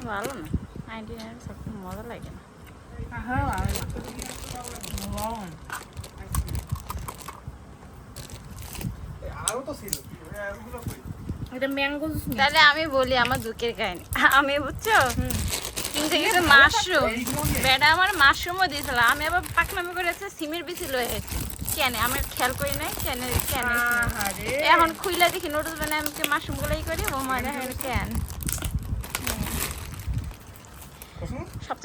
ভালো না 99 সবটা মজা লাগে না এটা ম্যাঙ্গো জুস তাহলে আমি বলি আমার দুঃখের কাহিনী আমি বুঝছো কিনতে গেছে মাশরুম বেটা আমার মাশরুমও দিয়েছিল আমি আবার পাকনামি করেছে সিমের বিচি লয়ে এসেছি কেন আমি খেয়াল করি নাই কেন কেন এখন খুইলা দেখি নোটিস বানায় আমাকে মাশরুম গুলাই করি ও মানে কেন